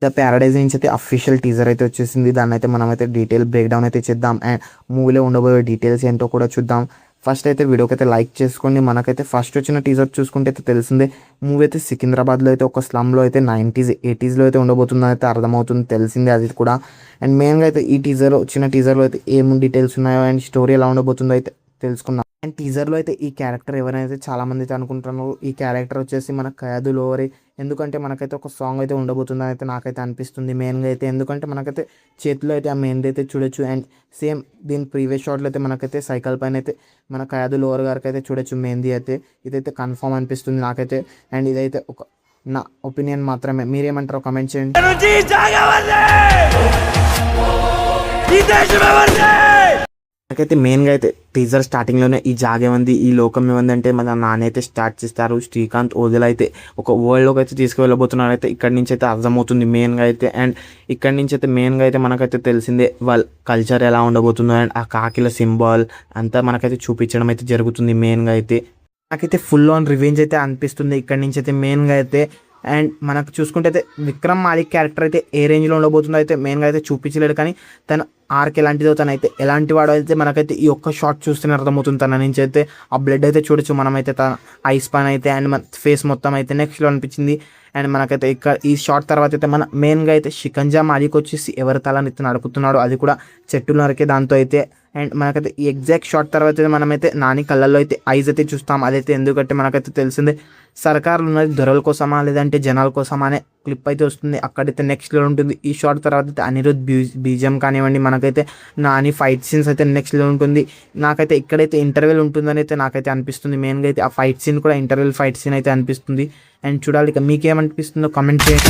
The Paradise నుంచి అయితే official teaser అయితే వచ్చేసింది. దాన్ని అయితే మనం అయితే డీటెయిల్ బ్రేక్ డౌన్ అయితే చేద్దాం అండ్ మూవీలో ఉండబోయే డీటెయిల్స్ ఏంటో కూడా చూద్దాం. ఫస్ట్ అయితే వీడియోకి అయితే లైక్ చేసుకోండి. మనకైతే ఫస్ట్ వచ్చిన టీజర్ చూసుకుంటే అయితే తెలిసిందే. మూవీ అయితే సికింద్రాబాద్లో అయితే ఒక స్లమ్లో అయితే 90s 80sలో అయితే ఉండబోతుందని అయితే అర్థమవుతుంది, తెలిసిందే అది కూడా. అండ్ మెయిన్గా అయితే ఈ వచ్చిన టీజర్లో అయితే ఏం డీటెయిల్స్ ఉన్నాయో అండ్ స్టోరీ ఎలా ఉండబోతుందో అయితే తెలుసుకుందాం. అండ్ టీజర్లో అయితే ఈ క్యారెక్టర్ ఎవరైతే చాలామంది అయితే అనుకుంటున్నారు, ఈ క్యారెక్టర్ వచ్చేసి మన ఖయాదు లోవరి. ఎందుకంటే మనకైతే ఒక సాంగ్ అయితే ఉండబోతుందని అయితే నాకైతే అనిపిస్తుంది మెయిన్గా అయితే. ఎందుకంటే మనకైతే చేతిలో అయితే ఆ మెయిన్ అయితే చూడొచ్చు. అండ్ సేమ్ దీని ప్రీవియస్ షాట్లో అయితే మనకైతే సైకిల్ పైన అయితే మన ఖయాదు లోవర్ గారికి అయితే చూడొచ్చు మెహందీ అయితే. ఇదైతే కన్ఫర్మ్ అనిపిస్తుంది నాకైతే. అండ్ ఇదైతే ఒక నా ఒపీనియన్ మాత్రమే, మీరేమంటారో కమెంట్ చేయండి. నాకైతే మెయిన్గా అయితే టీజర్ స్టార్టింగ్లోనే ఈ జాగేమంది ఈ లోకం ఏమంది అంటే మన నాన్న అయితే స్టార్ట్ చేస్తారు. శ్రీకాంత్ ఓదెల అయితే ఒక వరల్డ్లోకి అయితే తీసుకువెళ్ళబోతున్నారు అయితే ఇక్కడి నుంచి అయితే అర్థమవుతుంది మెయిన్గా అయితే. అండ్ ఇక్కడి నుంచి అయితే మెయిన్గా అయితే మనకైతే తెలిసిందే వాళ్ళ కల్చర్ ఎలా ఉండబోతుందో అండ్ ఆ కాకిల సింబాల్ అంతా మనకైతే చూపించడం అయితే జరుగుతుంది మెయిన్గా అయితే. నాకైతే ఫుల్ ఆన్ రివెంజ్ అయితే అనిపిస్తుంది ఇక్కడి నుంచి అయితే మెయిన్గా అయితే. అండ్ మనకు చూసుకుంటే అయితే విక్రమ్ మాలిక్ క్యారెక్టర్ అయితే ఏ రేంజ్లో ఉండబోతుందో అయితే మెయిన్గా అయితే చూపించలేడు, కానీ తను ఆర్క్ ఎలాంటిదో తనైతే ఎలాంటి వాడో అయితే మనకైతే ఈ ఒక్క షాట్ చూస్తేనే అర్థమవుతుంది. తన నుంచి అయితే ఆ బ్లడ్ అయితే చూడొచ్చు మనమైతే, తన ఐస్ పైన అయితే అండ్ మన ఫేస్ మొత్తం అయితే నెక్స్ట్లో అనిపించింది. అండ్ మనకైతే ఇక్కడ ఈ షాట్ తర్వాత అయితే మన మెయిన్గా అయితే షికంజా మాలిక్ వచ్చేసి ఎవరి తలని అయితే నడుకుతున్నాడు, అది కూడా చెట్టు నరికే దాంతో అయితే. అండ్ మనకైతే ఈ ఎగ్జాక్ట్ షాట్ తర్వాత మనమైతే నాని కళ్ళల్లో అయితే ఐజ్ అయితే చూస్తాం. అదైతే ఎందుకంటే మనకైతే తెలిసిందే సర్కారులు ఉన్నది దొరల కోసమా లేదంటే జనాల కోసమా అనే క్లిప్ అయితే వస్తుంది. అక్కడైతే నెక్స్ట్ లెవెల్ ఉంటుంది. ఈ షాట్ తర్వాత అయితే అనిరుద్ బీజం కానివ్వండి, మనకైతే నాని ఫైట్ సీన్స్ అయితే నెక్స్ట్ లెవెల్ ఉంటుంది. నాకైతే ఇక్కడైతే ఇంటర్వెల్ ఉంటుందని అయితే నాకైతే అనిపిస్తుంది. మెయిన్గా అయితే ఆ ఫైట్ సీన్ కూడా ఇంటర్వెల్ ఫైట్ సీన్ అయితే అనిపిస్తుంది. అండ్ చూడాలి ఇక మీకేమనిపిస్తుందో కమెంట్ చేయండి.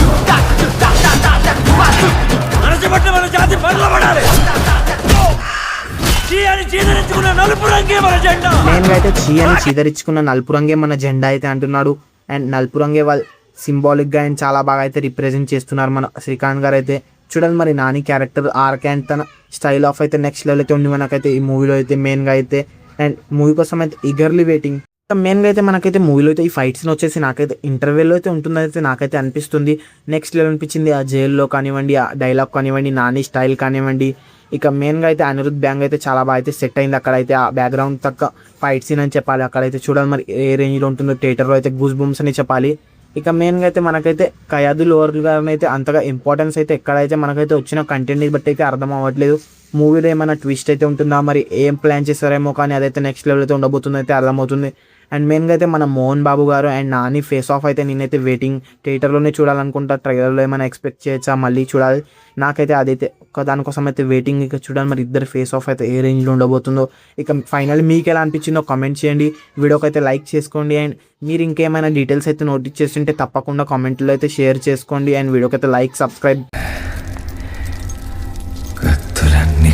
మెయిన్గా అయితే చీ అని చీదరించుకున్న నలుపు రంగే మన జెండా అయితే అంటున్నాడు. అండ్ నలుపు రంగే వాళ్ళు సింబాలిక్గా అండ్ చాలా బాగా అయితే రిప్రజెంట్ చేస్తున్నారు మన శ్రీకాంత్ గారు అయితే. చూడండి మరి నాని క్యారెక్టర్ ఆర్క్ అండ్ తన స్టైల్ ఆఫ్ అయితే నెక్స్ట్ లెవెల్ అయితే ఉంది మనకైతే ఈ మూవీలో అయితే మెయిన్గా అయితే. అండ్ మూవీ కోసం అయితే ఈగర్లీ వెయిటింగ్. మెయిన్గా అయితే మనకైతే మూవీలో అయితే ఈ ఫైట్ సీన్ వచ్చేసి నాకైతే ఇంటర్వెల్లో అయితే ఉంటుందైతే నాకైతే అనిపిస్తుంది. నెక్స్ట్ లెవెల్ అనిపించింది ఆ జైల్లో కానివ్వండి, ఆ డైలాగ్ కానివ్వండి, నాని స్టైల్ కానివ్వండి. ఇక మెయిన్గా అయితే అనిరుద్ బ్యాంగ్ అయితే చాలా బాగా అయితే సెట్ అయింది. అక్కడైతే ఆ బ్యాక్గ్రౌండ్ తక్క ఫైట్ సీన్ అని చెప్పాలి. అక్కడైతే చూడాలి మరి ఏ రేంజ్లో ఉంటుందో, థియేటర్లో అయితే గూస్ బూమ్స్ అని చెప్పాలి. ఇక మెయిన్గా అయితే మనకైతే ఖయాదు లోవర్ గారిని అయితే అంతగా ఇంపార్టెన్స్ అయితే ఎక్కడైతే మనకైతే వచ్చిన కంటెంట్ని బట్టి అయితే అర్థం అవ్వట్లేదు. మూవీలో ఏమైనా ట్విస్ట్ అయితే ఉంటుందా, మరి ఏం ప్లాన్ చేస్తారేమో, కానీ అదైతే నెక్స్ట్ లెవెల్ అయితే ఉండబోతుంది అయితే అర్థమవుతుంది. అండ్ మెయిన్గా అయితే మన మోహన్ బాబు గారు అండ్ నాని ఫేస్ ఆఫ్ అయితే నేనైతే వెయిటింగ్, థియేటర్లోనే చూడాలనుకుంటా. ట్రైలర్లో ఏమైనా ఎక్స్పెక్ట్ చేయొచ్చా మళ్ళీ చూడాలి. నాకైతే అదైతే ఒక్క దానికోసం అయితే వెయిటింగ్. ఇక చూడాలి మరి ఇద్దరు ఫేస్ ఆఫ్ అయితే ఏ రేంజ్లో ఉండబోతుందో. ఇక ఫైనల్ మీకు ఎలా అనిపించిందో కామెంట్ చేయండి. వీడియోకి అయితే లైక్ చేసుకోండి. అండ్ మీరు ఇంకేమైనా డీటెయిల్స్ అయితే నోటీస్ చేస్తుంటే తప్పకుండా కామెంట్లో అయితే షేర్ చేసుకోండి. అండ్ వీడియోకి అయితే లైక్, సబ్స్క్రైబ్.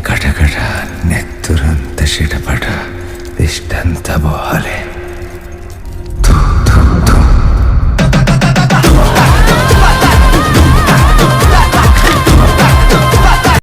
కటకట నెత్తురంత చిటపట ఇష్టంత బోహలే.